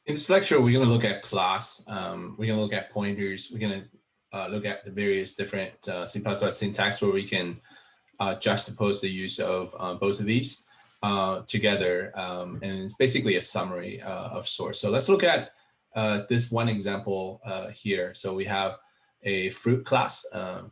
In this lecture, we're going to look at class. We're going to look at pointers. We're going to look at the various different C++ syntax where we can juxtapose the use of both of these together. And it's basically a summary of sorts. So let's look at this one example here. So we have a fruit class.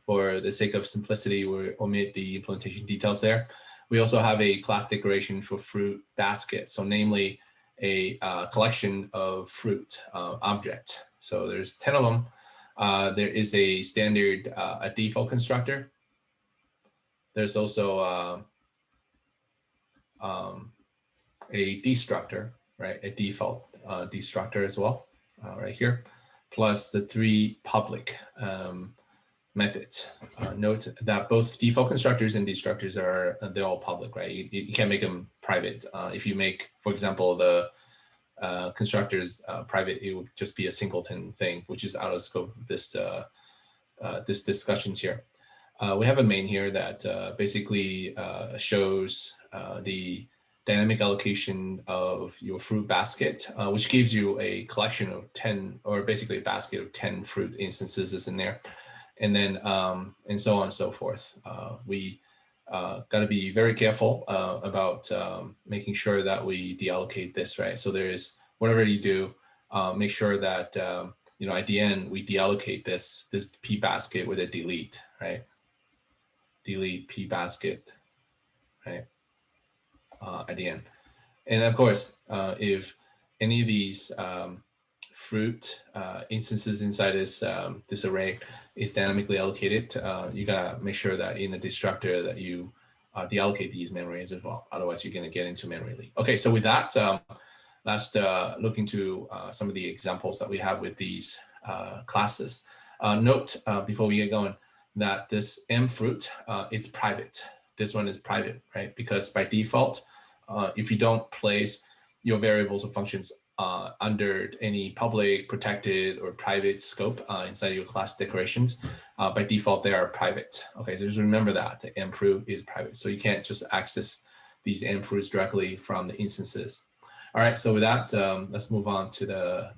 For the sake of simplicity, we omit the implementation details there. We also have a class declaration for fruit basket. So namely, a collection of fruit object. So there's 10 of them. There is a standard, a default constructor. There's also a destructor, right? A default destructor as well, right here, plus the 3 public methods. Note that both default constructors and destructors they're all public, right? You can't make them private. If you make, for example, the constructors private, it would just be a singleton thing, which is out of scope of this discussions here. We have a main here that basically shows the dynamic allocation of your fruit basket, which gives you a collection of 10, or basically a basket of 10 fruit instances is in there. And then, and so on and so forth. We got to be very careful about making sure that we deallocate this, right? So there is, whatever you do, make sure that, at the end, we deallocate this P basket with a delete, right? Delete P basket, right? At the end. And of course, if any of these fruit instances inside this array is dynamically allocated, you gotta make sure that in the destructor that you deallocate these memories as well. Otherwise, you're gonna get into memory leak. Okay, so with that, let's look into some of the examples that we have with these classes. Note before we get going that this M fruit is private. This one is private, right? Because by default, if you don't place your variables or functions under any public, protected, or private scope inside your class declarations, by default, they are private. Okay, so just remember that the M fruit is private. So you can't just access these M fruits directly from the instances. All right, so with that, let's move on to the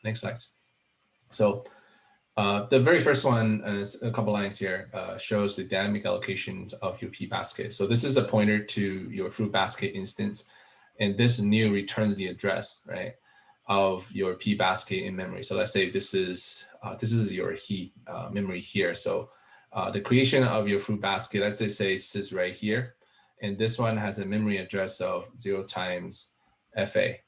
next slides. So the very first one is a couple lines here, shows the dynamic allocations of your P basket. So this is a pointer to your fruit basket instance. And this new returns the address, right, of your P basket in memory. So let's say this is your heap memory here. So the creation of your fruit basket, let's just say sits right here. And this one has a memory address of 0 times FA2.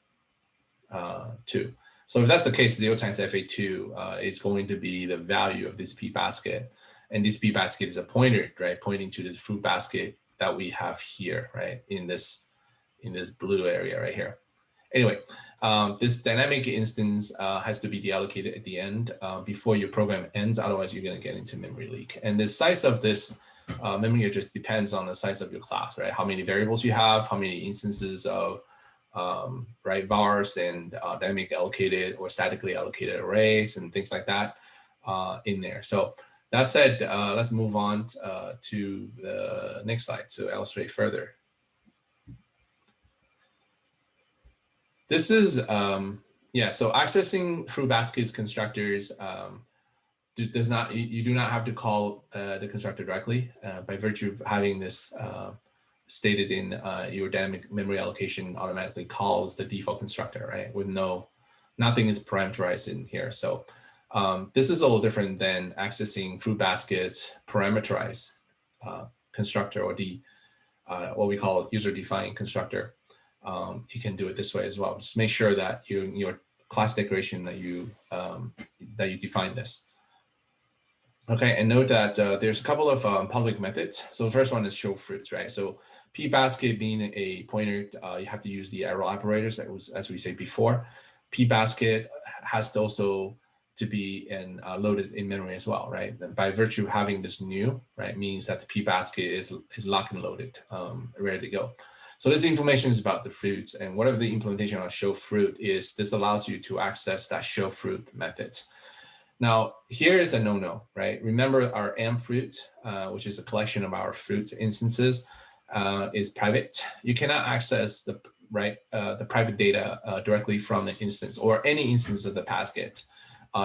So if that's the case, 0 times FA2 is going to be the value of this P basket. And this P basket is a pointer, right, pointing to the fruit basket that we have here, right, in this blue area right here. Anyway, this dynamic instance has to be deallocated at the end before your program ends. Otherwise, you're going to get into memory leak. And the size of this memory address depends on the size of your class, right? How many variables you have, how many instances of right, vars and dynamic allocated or statically allocated arrays and things like that in there. So that said, let's move on to the next slide to illustrate further. This is, so accessing fruit baskets constructors you do not have to call the constructor directly by virtue of having this stated in your dynamic memory allocation automatically calls the default constructor, right? With nothing is parameterized in here. So this is a little different than accessing fruit baskets parameterized constructor or what we call user-defined constructor. You can do it this way as well. Just make sure that your class declaration that you define this. Okay, and note that there's a couple of public methods. So the first one is show fruits, right? So P basket being a pointer, you have to use the arrow operators as we said before. P basket has to also to be loaded in memory as well, right? And by virtue of having this new, right, means that the P basket is locked and loaded, ready to go. So this information is about the fruits, and whatever the implementation of show fruit is, this allows you to access that show fruit methods. Now, here is a no-no, right? Remember our M fruit, which is a collection of our fruit instances, is private. You cannot access write the private data directly from the instance or any instance of the basket,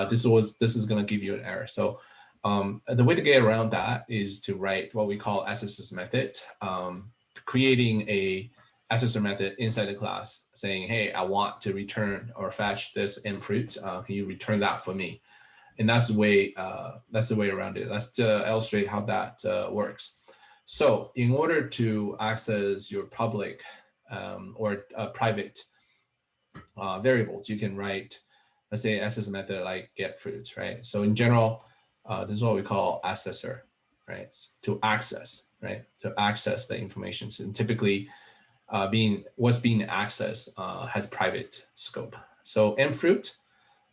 this is going to give you an error. So the way to get around that is to write what we call accessors method, creating a accessor method inside the class saying, hey, I want to return or fetch this fruit. Can you return that for me? And that's the way around it. Let's illustrate how that works. So in order to access your public or private variables, you can write, let's say, access method like get fruits, right? So in general, this is what we call accessor, right? To access, right? To access the information. And typically, what's being accessed has private scope. So mfruit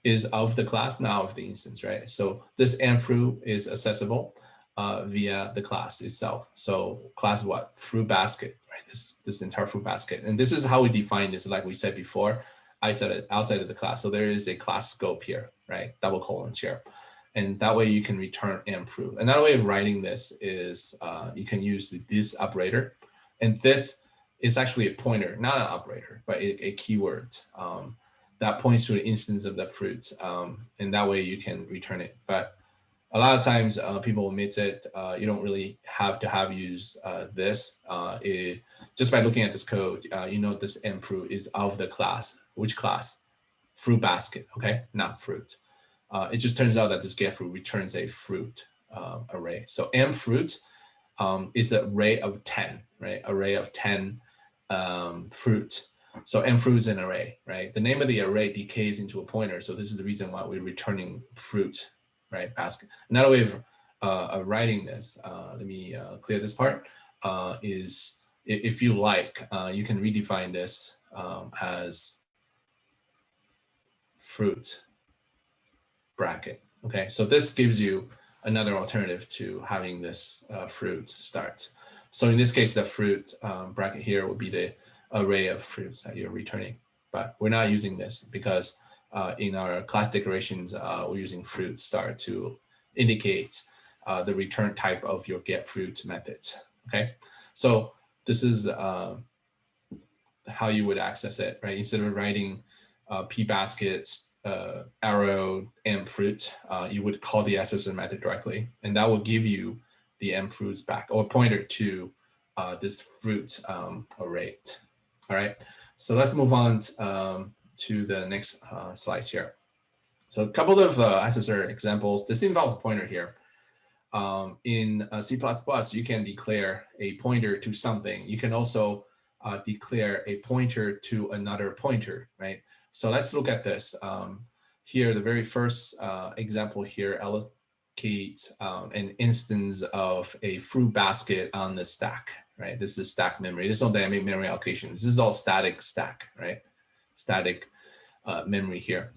is of the class, now of the instance, right? So this mfruit is accessible via the class itself. So class what? Fruit basket, right? This entire fruit basket. And this is how we define this, like we said before, outside of the class. So there is a class scope here, right? Double colons here. And that way you can return mfruit. Another way of writing this is you can use this operator. And this is actually a pointer, not an operator, but a keyword that points to an instance of that fruit. And that way you can return it. But a lot of times people omit it. You don't really have to use this. Just by looking at this code, you know this mfruit is of the class. Which class? Fruit basket, okay? Not fruit. It just turns out that this getFruit returns a fruit array. So mfruit is an array of 10, right? Array of 10 fruit. So mfruit is an array, right? The name of the array decays into a pointer. So this is the reason why we're returning fruit, right? Basket. Another way of writing this, let me clear this part, is if you like, you can redefine this as fruit bracket. Okay, so this gives you another alternative to having this fruit start. So in this case, the fruit bracket here will be the array of fruits that you're returning. But we're not using this because in our class declarations, we're using fruit start to indicate the return type of your getFruit method. Okay, so this is how you would access it, right? Instead of writing pbasket arrow mfruit, you would call the accessor method directly, and that will give you the mfruits back or pointer to this fruit array. All right, so let's move on to the next slides here. So a couple of accessor examples. This involves a pointer here. In C++, you can declare a pointer to something. You can also declare a pointer to another pointer, right? So let's look at this. Here, the very first example here allocates an instance of a fruit basket on the stack, right? This is stack memory. This is not dynamic memory allocation. This is all static stack, right? Static memory here.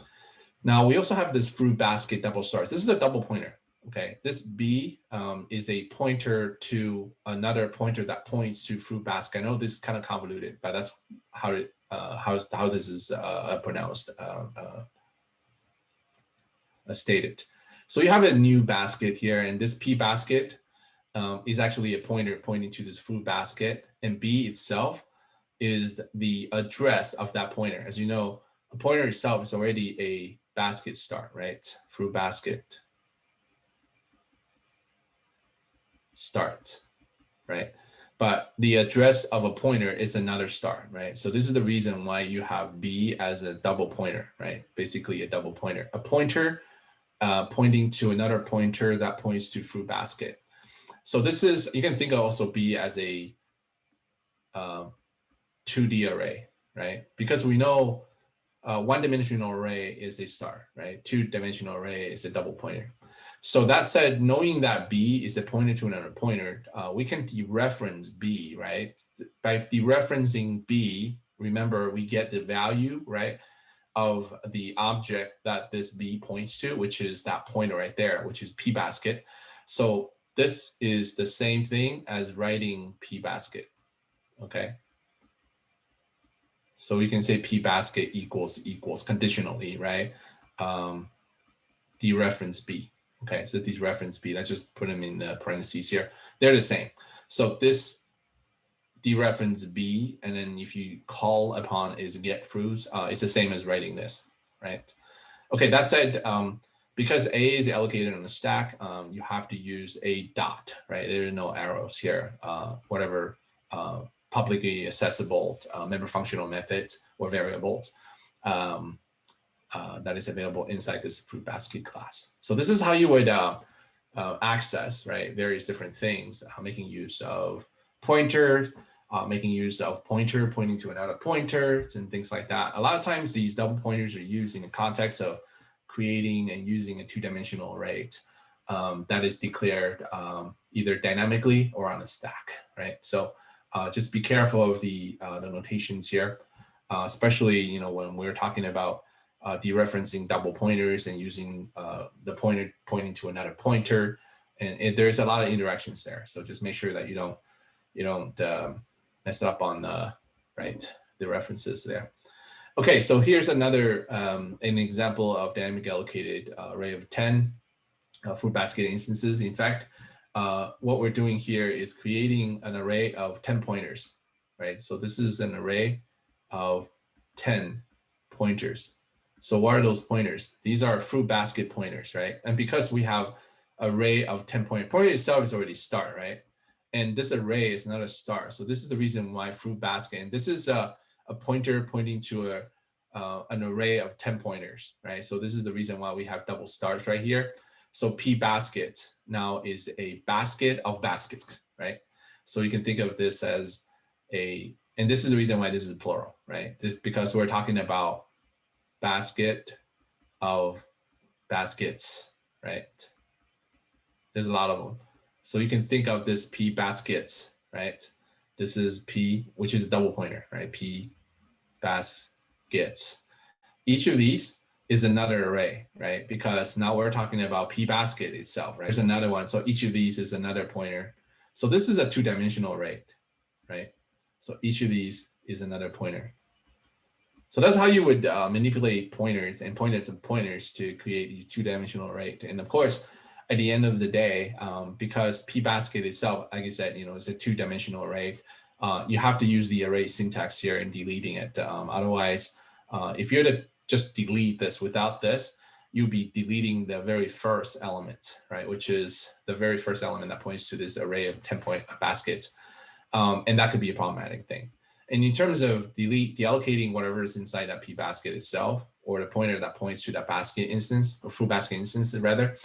Now, we also have this fruit basket double stars. This is a double pointer, okay? This B is a pointer to another pointer that points to fruit basket. I know this is kind of convoluted, but that's how this is pronounced, stated. So you have a new basket here, and this P basket is actually a pointer pointing to this fruit basket, and B itself is the address of that pointer. As you know, a pointer itself is already a basket start, right? Fruit basket start, right? But the address of a pointer is another start, right? So this is the reason why you have B as a double pointer, right? Basically a double pointer. A pointer pointing to another pointer that points to fruit basket. So this is, you can think of also B as a 2D array, right? Because we know one-dimensional array is a star, right? Two-dimensional array is a double pointer. So that said, knowing that B is a pointer to another pointer, we can dereference B, right? By dereferencing B, remember, we get the value, right, of the object that this B points to, which is that pointer right there, which is P basket. So this is the same thing as writing P basket, okay? So we can say P basket equals conditionally, right? Dereference B. Okay, so dereference B. Let's just put them in the parentheses here. They're the same. So this dereference B, and then if you call upon is get fruits, it's the same as writing this, right? Okay, that said, because A is allocated on the stack, you have to use a dot, right? There are no arrows here. Whatever publicly accessible member functional methods or variables that is available inside this fruit basket class. So this is how you would access, right, various different things, making use of pointer, making use of pointer pointing to another pointer and things like that. A lot of times these double pointers are used in the context of creating and using a two-dimensional array that is declared either dynamically or on a stack, right? So just be careful of the notations here, especially when we're talking about dereferencing double pointers and using the pointer pointing to another pointer, and there's a lot of interactions there. So just make sure that you don't mess up on the references there. Okay, so here's another an example of dynamic allocated array of 10 fruit basket instances. In fact, what we're doing here is creating an array of 10 pointers, right? So this is an array of 10 pointers. So what are those pointers? These are fruit basket pointers, right? And because we have array of 10 pointer itself is already star, right? And this array is not a star. So this is the reason why fruit basket, and this is a pointer pointing to an array of 10 pointers, right? So this is the reason why we have double stars right here. So P basket now is a basket of baskets, right? So you can think of this as and this is the reason why this is plural, right? This because we're talking about basket of baskets, right? There's a lot of them. So you can think of this P baskets, right? This is P, which is a double pointer, right? P baskets. Each of these is another array, right? Because now we're talking about P basket itself, right? There's another one. So each of these is another pointer. So this is a two-dimensional array, right? So each of these is another pointer. So that's how you would manipulate pointers and pointers of pointers to create these two-dimensional arrays. And of course, at the end of the day, because P basket itself, like I said, is a two-dimensional array, you have to use the array syntax here in deleting it. Otherwise, if you're to just delete this without this, you'll be deleting the very first element, right? Which is the very first element that points to this array of 10-point baskets. And that could be a problematic thing. And in terms of deallocating whatever is inside that P basket itself, or the pointer that points to that basket instance, or fruit basket instance rather,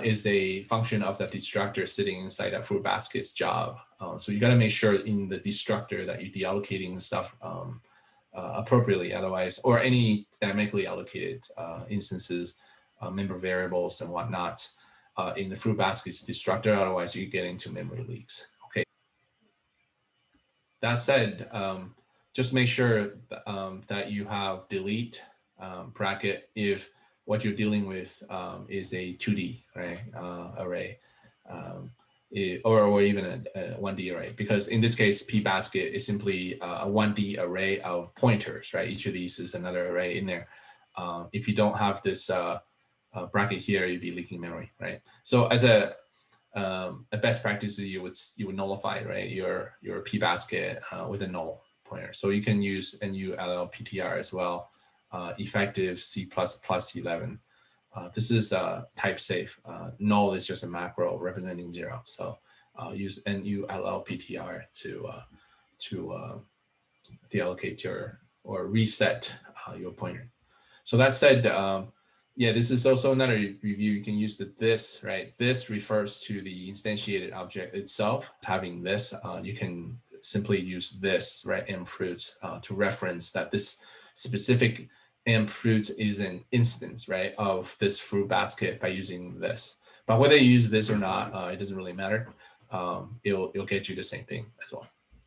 is a function of the destructor sitting inside that fruit basket's job. So you got to make sure in the destructor that you're deallocating stuff appropriately, otherwise, or any dynamically allocated instances, member variables and whatnot in the fruit basket's destructor, otherwise you get into memory leaks. Okay. That said, just make sure that you have delete bracket if what you're dealing with is a 2D array, or even a 1D array, because in this case, P basket is simply a 1D array of pointers, right? Each of these is another array in there. If you don't have this bracket here, you'd be leaking memory, right? So as a best practice, you would nullify, right, your P basket with a null pointer. So you can use NULLPTR as well, effective C++11. This is type safe. Null is just a macro representing 0. So use NULLPTR to deallocate or reset your pointer. So that said, yeah, this is also another review. You can use this, right? This refers to the instantiated object itself. Having this, you can simply use this, right, mfruit, to reference that this specific mfruit is an instance, right, of this fruit basket by using this. But whether you use this or not, it doesn't really matter. It'll get you the same thing as well.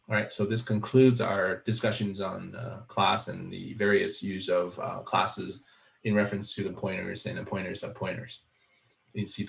All right, so this concludes our discussions on class and the various use of classes in reference to the pointers and the pointers of pointers in C++.